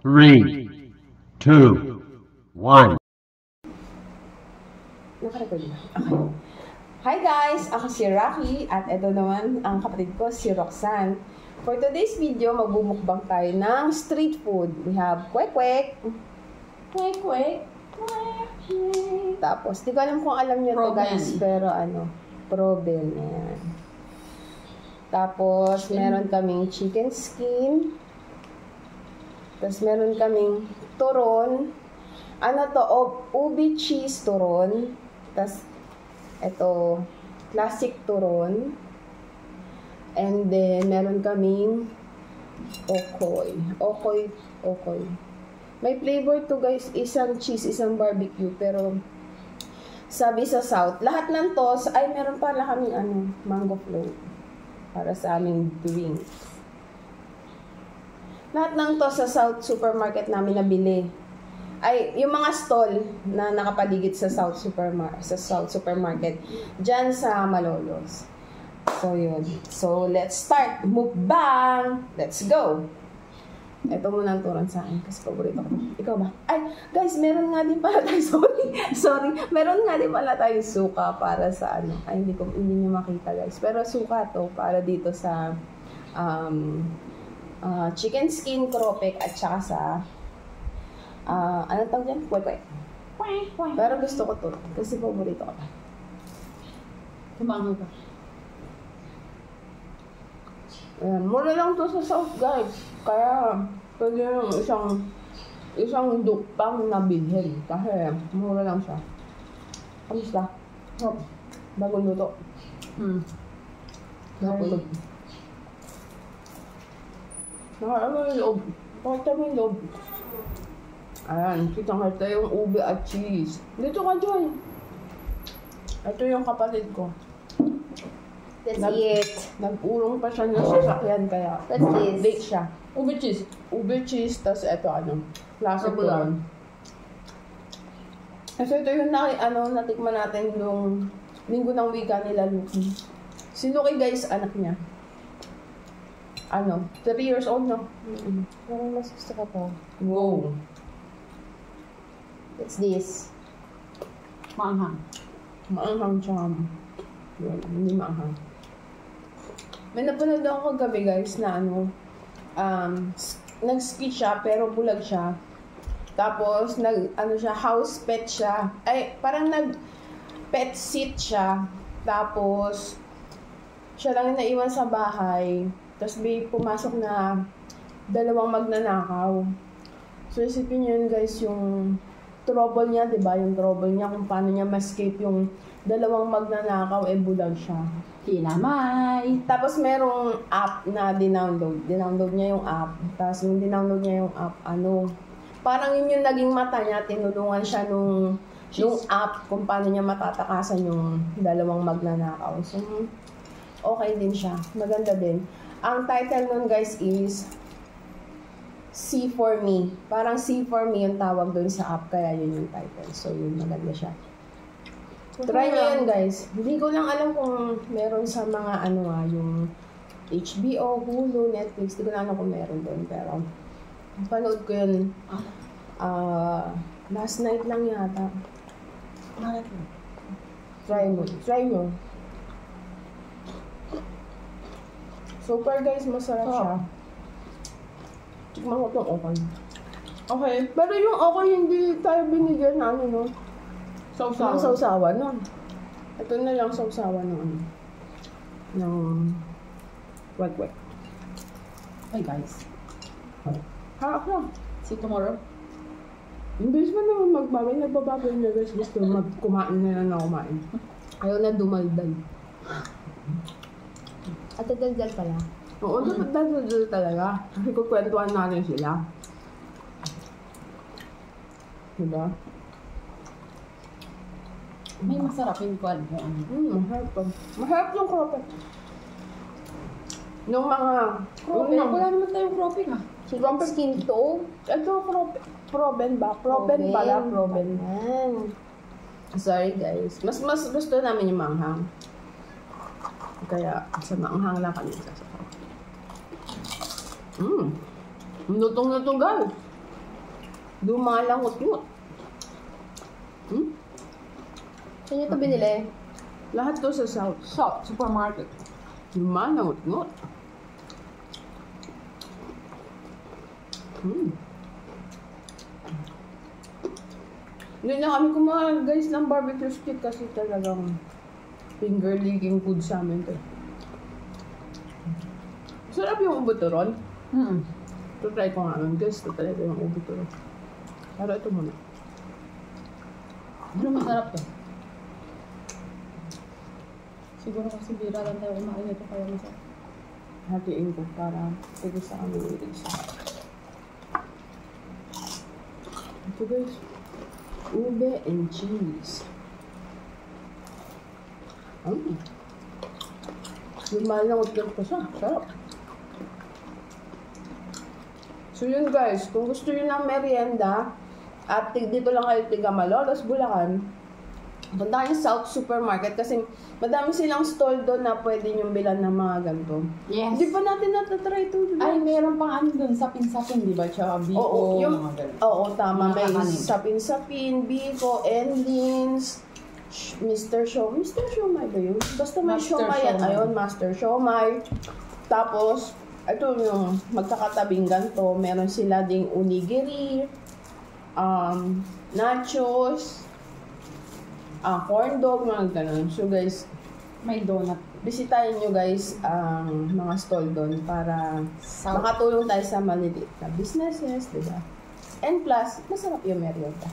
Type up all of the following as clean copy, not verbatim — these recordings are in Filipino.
3, 2, 1. Nakarecord na. Okay. Hi guys! Ako si Rocky at ito naman ang kapatid ko si Roxanne. For today's video, magbumukbang tayo ng street food. We have kwek-kwek. Kwek-kwek. Tapos, di ko alam kung alam niyo to guys, pero proben. Ayan. Tapos, meron kaming chicken skin. Tapos, meron kaming turon. Ano to? Ubi cheese turon. Tapos, ito, classic turon. And then, meron kaming okoy. Okoy. May flavor to guys, isang cheese, isang barbecue. Pero, sabi sa South, lahat ng to, ay meron pala kaming mango float. Para sa aming drinks. Lahat ng to sa South supermarket namin nabili. Ay, yung mga stall na nakapaligid sa South supermarket, dyan sa Malolos. So, yun. So, let's start. Mukbang! Let's go! Ito muna ang turon sa akin kasi paborito ko. Ikaw ba? Ay, guys, meron nga din pala tayo, sorry. Meron nga din pala tayo suka para sa Ay, hindi nyo makita guys. Pero suka to para dito sa chicken skin kropek at saka sa ano tawag dyan? Kwek-kwek. Pero gusto ko to kasi paborito ko pa. Kumango ka. Ayan, mura lang to sa South guys. Kaya pwede yung isang dukpang na bilhin. Kasi mura lang siya. Kamusta? Bagong luto. Bagong. Nakakama yung loob. Pakita mo yung loob. Ayan, kitang-kita yung ube at cheese. Dito ka, Joy. Ito yung kapatid ko. That's it. Nag-urong pa siya ng sasakyan kaya. That's it. Late siya. Ube cheese. Ube cheese, tas ito classic turon. Kasi ito yung natikman natin nung linggo ng wika nila Luki. Si Luki guys, anak niya. 3 years old no? Parang mas gusto ka pa. Wow. What's this? Maanghang. Maanghang siya. Hindi maanghang. May napanood ako kagabi guys na nag-ski siya pero bulag siya. Tapos siya, house pet siya. Ay, parang nag-pet sit siya. Tapos siya lang yung naiwan sa bahay. Tapos may pumasok na 2 magnanakaw. So isipin niyo yun guys, yung trouble niya, 'di ba? Yung trouble niya kung paano niya ma-escape yung 2 magnanakaw, bulag siya. Kinamay. Tapos merong app na dinownload. Dinownload niya yung app. Tapos yung dinownload niya yung app, parang yun yung naging mata niya. Tinulungan siya nung app kung paano niya matatakasan yung 2 magnanakaw. So, okay din siya. Maganda din. Ang title nun guys is See for Me. Parang See for Me yung tawag dun sa app. Kaya yun yung title. So, yun. Maganda siya. Try nyo yan guys. Hindi ko lang alam kung meron sa mga yung HBO, Hulu, Netflix. Hindi ko lang alam kung meron doon. Pero panood ko yun last night lang yata. Try mo. Super guys, masarap siya. Tikman ko itong okay. Okay. Pero yung okay, hindi tayo binigyan na Sausawan. Sausawan nun. Ito na lang sausawan ng wag-wag. Hey guys. Harap lang. See you tomorrow. Imbes man naman magbabaw, nagbababoy na guys. Gusto kumain na kumain. Ayaw na dumaldal. At daldal pala. Oo, daldal talaga. Kasi kukwentuhan natin sila. Diba? May masarap yung kwan. Masarap to. Masarap yung krope. Nung mga... Krope? Wala naman tayong krope ha. Chicken skin to? Ito, proben ba? Proben pala, proben. Sorry guys. Mas gusto namin yung manghang. Kaya sa maanghang lang kami sasakay. Lutong-lutong guys. Lumalangot-ngot. Saan niyo ito binili? Lahat to sa South. Shop, supermarket. Lumalangot-ngot. Hindi na kami kumain guys ng barbecue stick kasi talagang finger licking food sa amin to. Sarap yung ubuturon. Ito try ko nga nun guys. Ito talaga yung ubuturon. Pero ito muna. Ano masarap to? Siguro kasi bira lang tayo kumain ito kaya masarap. Hatiin ko para pwede sa kami yung isa. Ito guys. Ube and cheese. Lumalangot-langot ko siya. Sarap. So yun guys, kung gusto nyo ng merienda, at dito lang kayo tiga Malolos, Bulacan, punta kayo sa South Supermarket kasi madami silang stall doon na pwede nyo bilan ng mga ganito. Yes. Hindi pa natin natatry ito. Ay, meron pang ano dun, sapin-sapin, di ba? Tsaka biko, Oo, yung, mga ganun. oo, tama. Mga May kakanin. sapin-sapin, biko, endlins, Mr. Siomai ba yun? Basta may Master siomai yan. Siomai. Ayun, Master Siomai. Tapos, ito yung magkakatabing ganito. Meron sila ding onigiri, nachos, corn dog, mga ganun. So guys, May donut. bisitahin nyo guys ang mga stall doon para South. makatulong tayo sa maliliit na businesses, diba? And plus, masarap yung merienda.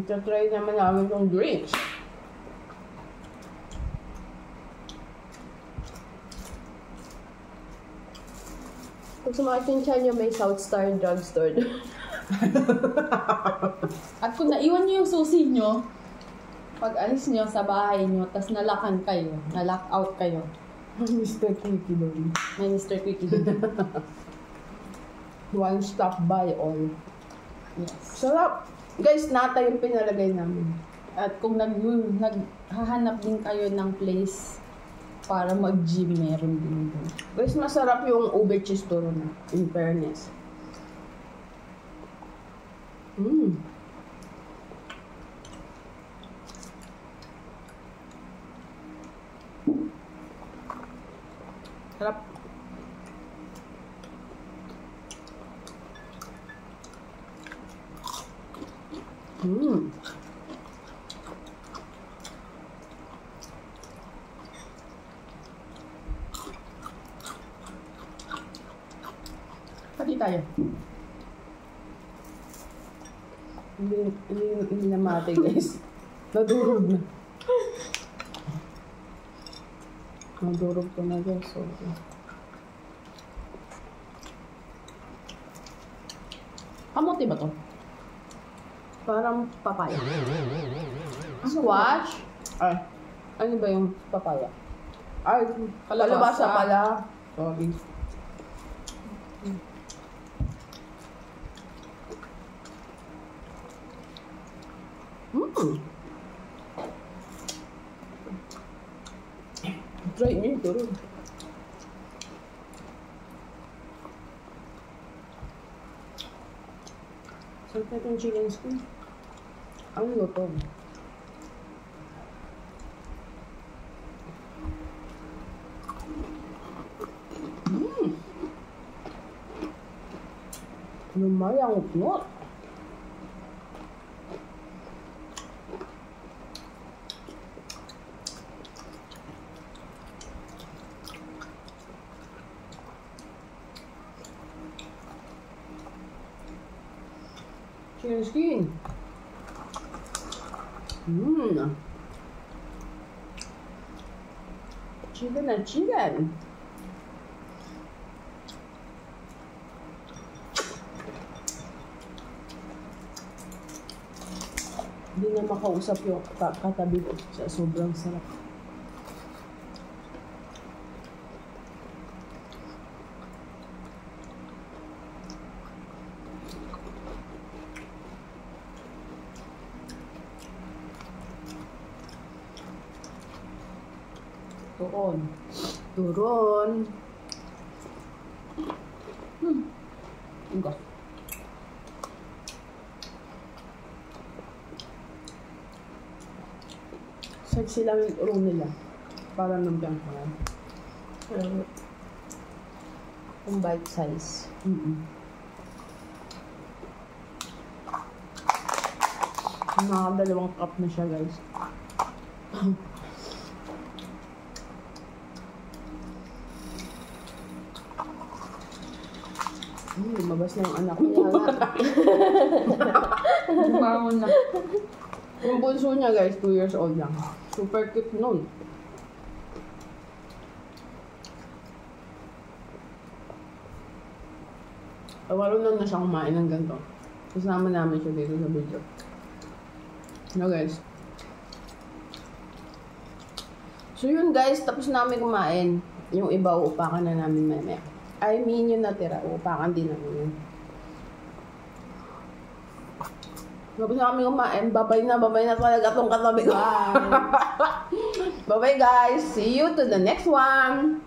Try naman namin itong drinks. Pag sumakit yung tiyan nyo, may South Star Drugstore. At kung naiwan niyo yung susi niyo, pag alis niyo sa bahay niyo, tas nalakan kayo, nalock out kayo, Mr. Quickie doon. may Mr. Quickie. One stop buy all. Yes. Sarap! Guys, nata yung pinalagay namin. At kung naghahanap din kayo ng place para mag-gym, meron din doon. Guys, masarap yung ube cheese turo na. In fairness. Sarap. Pati tayo. Hindi na mati, guys. Nadurog na. Nadurog ko na, guys. So, Kamote ba to? parang papaya. Squash? Ay, ano ba yung papaya? Ay, kalabasa pala. Sorry. Try nyo ito rin. Sarap na itong chicken skin. Ang luto. Lumayang upnot. Chicken skin. Chicken na chicken. Hindi na makausap yung katabi ko sa sobrang sarap. Turon. Turon. Ingo. sexy lang yung room nila. Para lumpiang ko yan. Yung bite size. Nakadalawang cup na siya, guys. Lumabas na yung anak ko. Bawon na. Yung bunso niya, guys, 2 years old lang. Super cute nun. Marunong na siya kumain ng ganito. Kasama namin siya dito sa video. No, guys. So yun, guys, tapos namin kumain. Yung iba, uupakan na namin mamaya. I mean, yung natira, uupakan din namin yun. Tapos na kami kumain, babay na talaga itong katabi ko. Bye! Bye-bye, guys. See you to the next one.